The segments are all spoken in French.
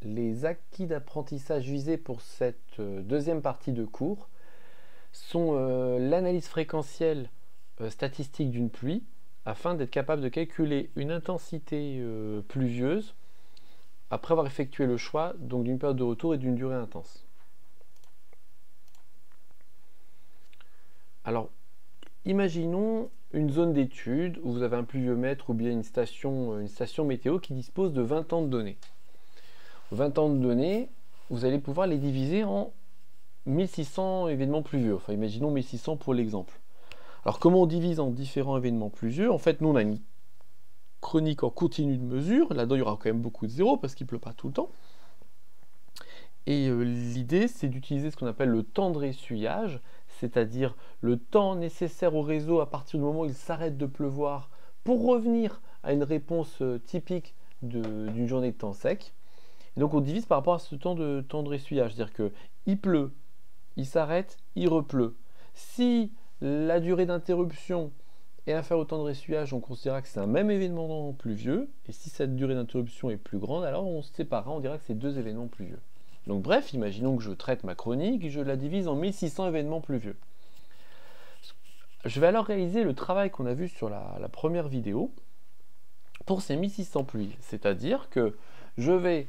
les acquis d'apprentissage visés pour cette deuxième partie de cours sont l'analyse fréquentielle statistique d'une pluie afin d'être capable de calculer une intensité pluvieuse après avoir effectué le choix donc d'une période de retour et d'une durée intense. Alors, imaginons une zone d'étude où vous avez un pluviomètre ou bien une station météo qui dispose de 20 ans de données. 20 ans de données, vous allez pouvoir les diviser en 1600 événements pluvieux. Enfin, imaginons 1600 pour l'exemple. Alors, comment on divise en différents événements pluvieux? En fait, nous, on a une chronique en continu de mesure. Là-dedans, il y aura quand même beaucoup de zéros parce qu'il ne pleut pas tout le temps. Et l'idée, c'est d'utiliser ce qu'on appelle le temps de ressuyage, c'est-à-dire le temps nécessaire au réseau à partir du moment où il s'arrête de pleuvoir pour revenir à une réponse typique d'une journée de temps sec. Et donc on divise par rapport à ce temps de ressuyage, c'est-à-dire qu'il pleut, il s'arrête, il repleut. Si la durée d'interruption est inférieure au temps de ressuyage, on considérera que c'est un même événement pluvieux, et si cette durée d'interruption est plus grande, alors on se séparera, on dira que c'est deux événements pluvieux. Donc bref, imaginons que je traite ma chronique et je la divise en 1600 événements pluvieux. Je vais alors réaliser le travail qu'on a vu sur la première vidéo pour ces 1600 pluies. C'est-à-dire que je vais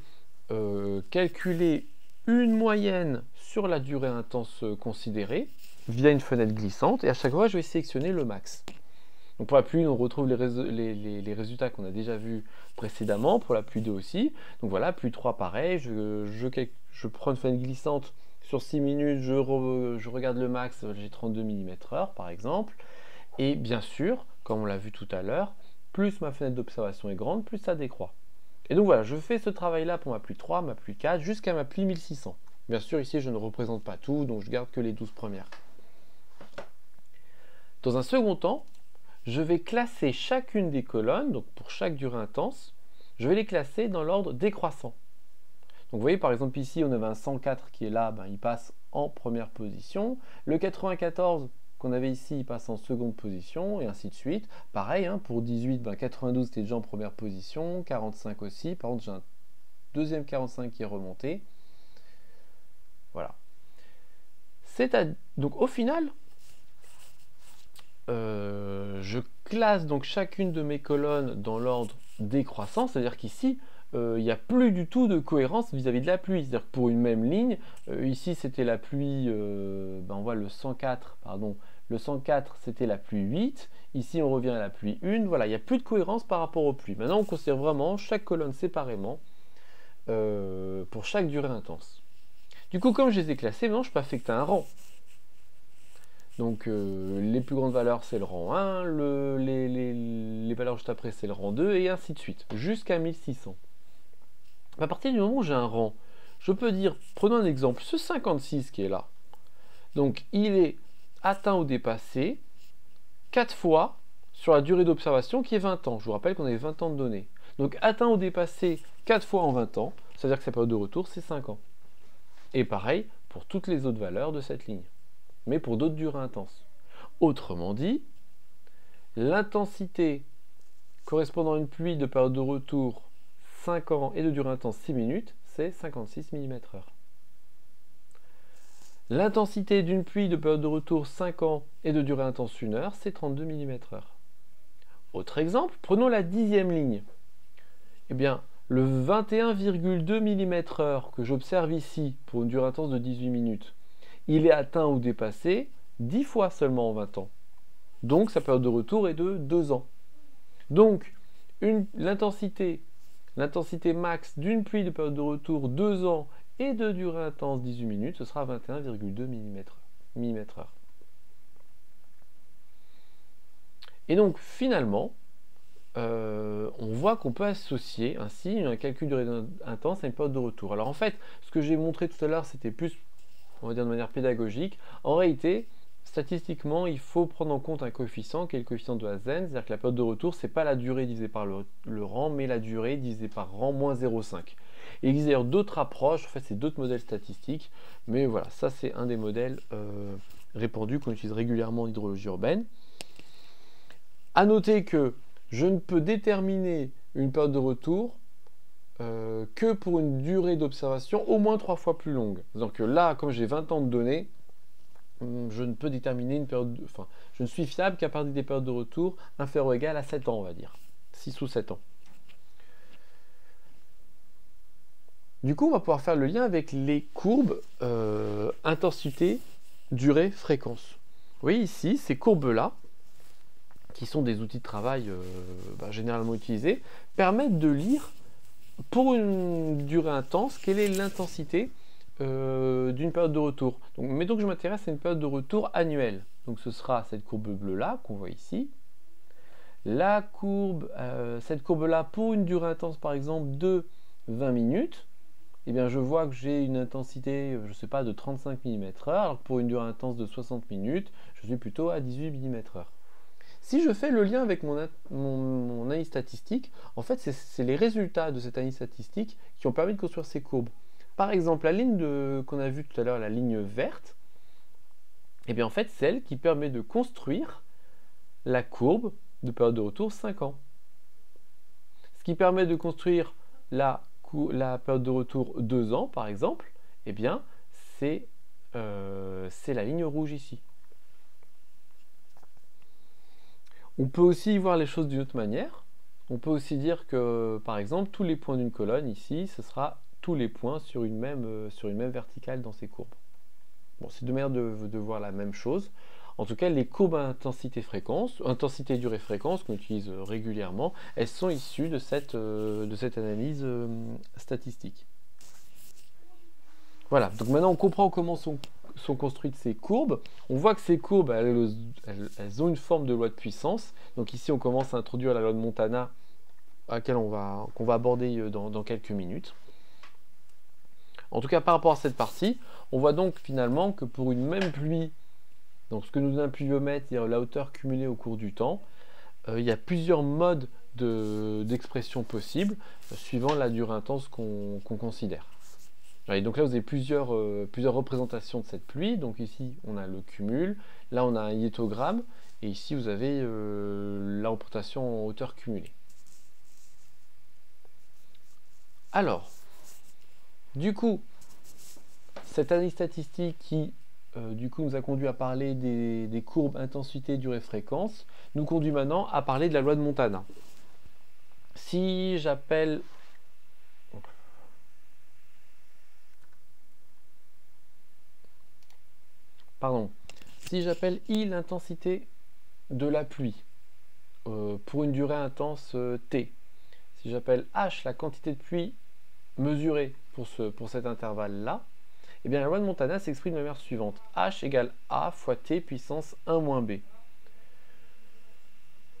calculer une moyenne sur la durée intense considérée via une fenêtre glissante et à chaque fois je vais sélectionner le max. Donc pour la pluie, on retrouve les résultats qu'on a déjà vus précédemment, pour la pluie 2 aussi. Donc voilà, pluie 3 pareil, je prends une fenêtre glissante sur 6 minutes, je regarde le max, j'ai 32 mm/h par exemple. Et bien sûr, comme on l'a vu tout à l'heure, plus ma fenêtre d'observation est grande, plus ça décroît. Et donc voilà, je fais ce travail-là pour ma pluie 3, ma pluie 4, jusqu'à ma pluie 1600. Bien sûr, ici, je ne représente pas tout, donc je garde que les 12 premières. Dans un second temps, je vais classer chacune des colonnes, donc pour chaque durée intense, je vais les classer dans l'ordre décroissant. Donc vous voyez par exemple ici on avait un 104 qui est là, il passe en première position. Le 94 qu'on avait ici il passe en seconde position et ainsi de suite. Pareil pour 18, 92 était déjà en première position, 45 aussi. Par contre j'ai un deuxième 45 qui est remonté. Voilà. Donc au final, je classe donc chacune de mes colonnes dans l'ordre décroissant, c'est-à-dire qu'ici, il n'y a plus du tout de cohérence vis-à-vis de la pluie. C'est-à-dire que pour une même ligne, ici c'était la pluie, on voit le 104, pardon, le 104 c'était la pluie 8, ici on revient à la pluie 1, voilà, il n'y a plus de cohérence par rapport aux pluies. Maintenant on considère vraiment chaque colonne séparément pour chaque durée intense. Du coup, comme je les ai classées, maintenant je peux affecter un rang. Donc les plus grandes valeurs c'est le rang 1, les valeurs juste après c'est le rang 2 et ainsi de suite, jusqu'à 1600. À partir du moment où j'ai un rang, je peux dire, prenons un exemple, ce 56 qui est là. Donc il est atteint ou dépassé 4 fois sur la durée d'observation qui est 20 ans. Je vous rappelle qu'on avait 20 ans de données. Donc atteint ou dépassé 4 fois en 20 ans, c'est-à-dire que sa période de retour c'est 5 ans. Et pareil pour toutes les autres valeurs de cette ligne, mais pour d'autres durées intenses. Autrement dit, l'intensité correspondant à une pluie de période de retour 5 ans et de durée intense 6 minutes, c'est 56 mm/h. L'intensité d'une pluie de période de retour 5 ans et de durée intense 1 heure, c'est 32 mm/h. Autre exemple, prenons la 10e ligne. Eh bien, le 21,2 mm/h que j'observe ici pour une durée intense de 18 minutes, il est atteint ou dépassé 10 fois seulement en 20 ans. Donc sa période de retour est de 2 ans. Donc l'intensité max d'une pluie de période de retour 2 ans et de durée intense 18 minutes, ce sera 21,2 mm/h. Et donc finalement, on voit qu'on peut associer ainsi un calcul de durée intense à une période de retour. Alors en fait, ce que j'ai montré tout à l'heure, c'était plus, on va dire de manière pédagogique. En réalité, statistiquement, il faut prendre en compte un coefficient qui est le coefficient de Hazen, c'est-à-dire que la période de retour, c'est pas la durée divisée par le rang, mais la durée divisée par rang moins 0,5. Il existe d'ailleurs d'autres approches, en fait c'est d'autres modèles statistiques, mais voilà, ça c'est un des modèles répandus qu'on utilise régulièrement en hydrologie urbaine. A noter que je ne peux déterminer une période de retour que pour une durée d'observation au moins 3 fois plus longue. Donc là, comme j'ai 20 ans de données, je ne peux déterminer une période, je ne suis fiable qu'à partir des périodes de retour inférieures ou égales à 7 ans, on va dire. 6 ou 7 ans. Du coup, on va pouvoir faire le lien avec les courbes intensité, durée, fréquence. Vous voyez ici, ces courbes-là, qui sont des outils de travail généralement utilisés, permettent de lire, pour une durée intense, quelle est l'intensité d'une période de retour. Donc, mettons que je m'intéresse à une période de retour annuelle. Donc ce sera cette courbe bleue-là, qu'on voit ici. La courbe, cette courbe-là, pour une durée intense, par exemple, de 20 minutes, eh bien, je vois que j'ai une intensité, je ne sais pas, de 35 mm/h, alors que pour une durée intense de 60 minutes, je suis plutôt à 18 mm/h. Si je fais le lien avec mon analyse statistique, en fait, c'est les résultats de cette analyse statistique qui ont permis de construire ces courbes. Par exemple, la ligne qu'on a vue tout à l'heure, la ligne verte, eh bien, en fait, c'est elle qui permet de construire la courbe de période de retour 5 ans. Ce qui permet de construire la période de retour 2 ans, par exemple, eh bien, c'est la ligne rouge ici. On peut aussi voir les choses d'une autre manière. On peut aussi dire que, par exemple, tous les points d'une colonne, ici, ce sera tous les points sur une même verticale dans ces courbes. Bon, c'est deux manières de voir la même chose. En tout cas, les courbes intensité-fréquence, intensité-durée-fréquence qu'on utilise régulièrement, elles sont issues de cette analyse statistique. Voilà, donc maintenant on comprend comment sont construites ces courbes. On voit que ces courbes, elles ont une forme de loi de puissance. Donc ici, on commence à introduire la loi de Montana, qu'on va aborder dans quelques minutes. En tout cas, par rapport à cette partie, on voit donc finalement que pour une même pluie, donc ce que nous donne un pluviomètre, c'est-à-dire la hauteur cumulée au cours du temps, il y a plusieurs modes d'expression possibles, suivant la durée intense qu'on considère. Et donc là, vous avez plusieurs représentations de cette pluie. Donc ici, on a le cumul, là on a un hiétogramme, et ici vous avez la représentation en hauteur cumulée. Alors, du coup, cette analyse statistique qui du coup nous a conduit à parler des courbes intensité, durée, fréquence, nous conduit maintenant à parler de la loi de Montana. Si j'appelle I l'intensité de la pluie pour une durée intense T, si j'appelle H la quantité de pluie mesurée pour cet intervalle-là, eh bien la loi de Montana s'exprime de la manière suivante. H égale A fois T puissance 1 moins B.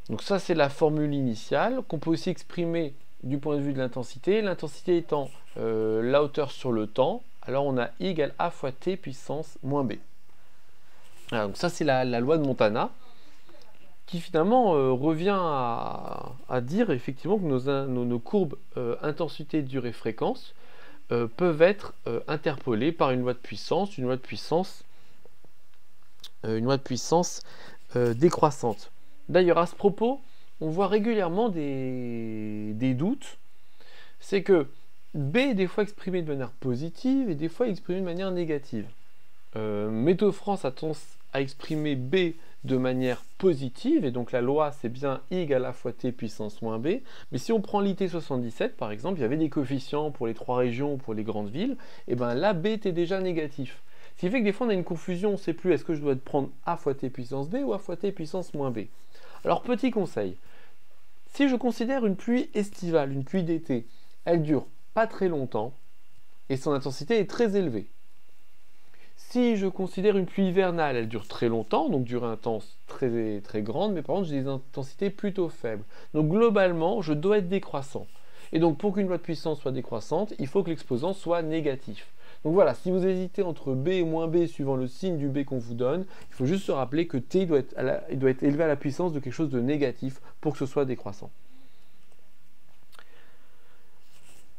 Donc ça, c'est la formule initiale qu'on peut aussi exprimer du point de vue de l'intensité. L'intensité étant la hauteur sur le temps, alors on a I égale A fois T puissance moins B. Alors, donc ça, c'est la loi de Montana qui finalement revient à dire effectivement que nos courbes intensité, durée, fréquence peuvent être interpolées par une loi de puissance, décroissante. D'ailleurs, à ce propos, on voit régulièrement des doutes. C'est que B est des fois exprimé de manière positive et des fois exprimé de manière négative. Météo France a tendance à exprimer B de manière positive, et donc la loi c'est bien I égale A fois T puissance moins B. Mais si on prend l'IT 77 par exemple, il y avait des coefficients pour les 3 régions ou pour les grandes villes, et bien là B était déjà négatif. Ce qui fait que des fois on a une confusion, on ne sait plus est-ce que je dois prendre A fois T puissance B ou A fois T puissance moins B. Alors petit conseil, si je considère une pluie estivale, une pluie d'été, elle dure pas très longtemps et son intensité est très élevée. Si je considère une pluie hivernale, elle dure très longtemps, donc durée intense très, très grande, mais par contre j'ai des intensités plutôt faibles. Donc globalement, je dois être décroissant. Et donc pour qu'une loi de puissance soit décroissante, il faut que l'exposant soit négatif. Donc voilà, si vous hésitez entre B et moins B suivant le signe du B qu'on vous donne, il faut juste se rappeler que T doit être élevé à la puissance de quelque chose de négatif pour que ce soit décroissant.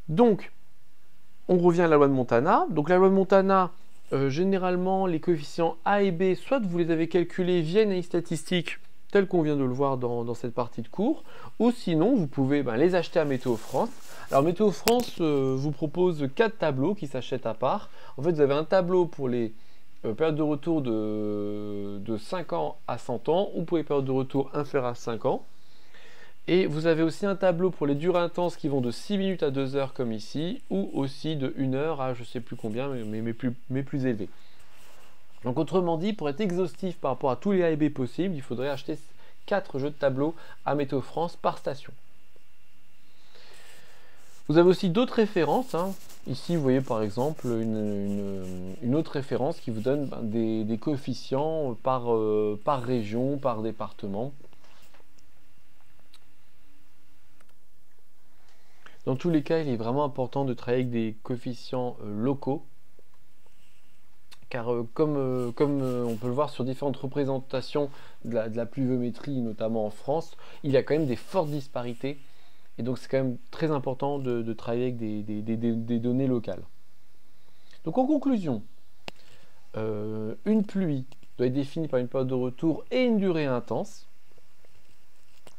Donc, on revient à la loi de Montana. Donc la loi de Montana, généralement, les coefficients A et B, soit vous les avez calculés via une analyse statistique, tel qu'on vient de le voir dans cette partie de cours, ou sinon vous pouvez les acheter à Météo France. Alors Météo France vous propose 4 tableaux qui s'achètent à part. En fait, vous avez un tableau pour les périodes de retour de 5 ans à 100 ans, ou pour les périodes de retour inférieures à 5 ans. Et vous avez aussi un tableau pour les durées intenses qui vont de 6 minutes à 2 heures comme ici, ou aussi de 1 heure à je ne sais plus combien, mais plus élevé. Donc autrement dit, pour être exhaustif par rapport à tous les A et B possibles, il faudrait acheter 4 jeux de tableau à Météo France par station. Vous avez aussi d'autres références. Ici, vous voyez par exemple une autre référence qui vous donne des coefficients par région, par département. Dans tous les cas, il est vraiment important de travailler avec des coefficients locaux, car comme on peut le voir sur différentes représentations de la pluviométrie, notamment en France, il y a quand même des fortes disparités, et donc c'est quand même très important de travailler avec des données locales. Donc en conclusion, une pluie doit être définie par une période de retour et une durée intense,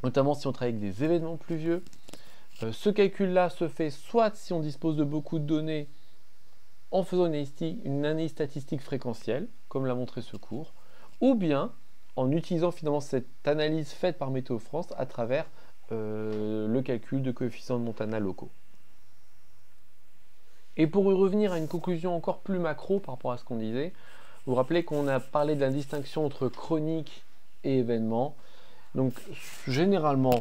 notamment si on travaille avec des événements pluvieux. Ce calcul-là se fait soit si on dispose de beaucoup de données en faisant une analyse statistique fréquentielle, comme l'a montré ce cours, ou bien en utilisant finalement cette analyse faite par Météo France à travers le calcul de coefficients de Montana locaux. Et pour y revenir à une conclusion encore plus macro par rapport à ce qu'on disait, vous vous rappelez qu'on a parlé de la distinction entre chronique et événement. Donc généralement,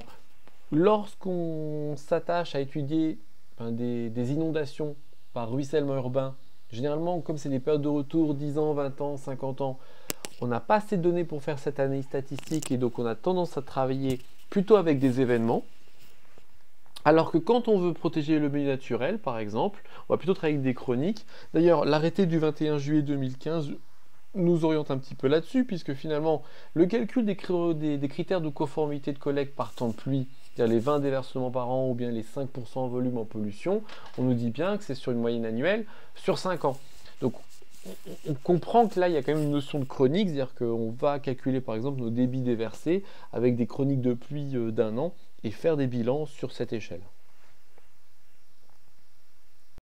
lorsqu'on s'attache à étudier des inondations par ruissellement urbain, généralement comme c'est des périodes de retour 10 ans, 20 ans, 50 ans, on n'a pas assez de données pour faire cette analyse statistique et donc on a tendance à travailler plutôt avec des événements. Alors que quand on veut protéger le milieu naturel, par exemple, on va plutôt travailler avec des chroniques. D'ailleurs, l'arrêté du 21 juillet 2015 nous oriente un petit peu là-dessus, puisque finalement, le calcul des critères de conformité de collecte par temps de pluie, c'est-à-dire les 20 déversements par an ou bien les 5% en volume en pollution, on nous dit bien que c'est sur une moyenne annuelle sur 5 ans. Donc, on comprend que là, il y a quand même une notion de chronique, c'est-à-dire qu'on va calculer par exemple nos débits déversés avec des chroniques de pluie d'un an et faire des bilans sur cette échelle.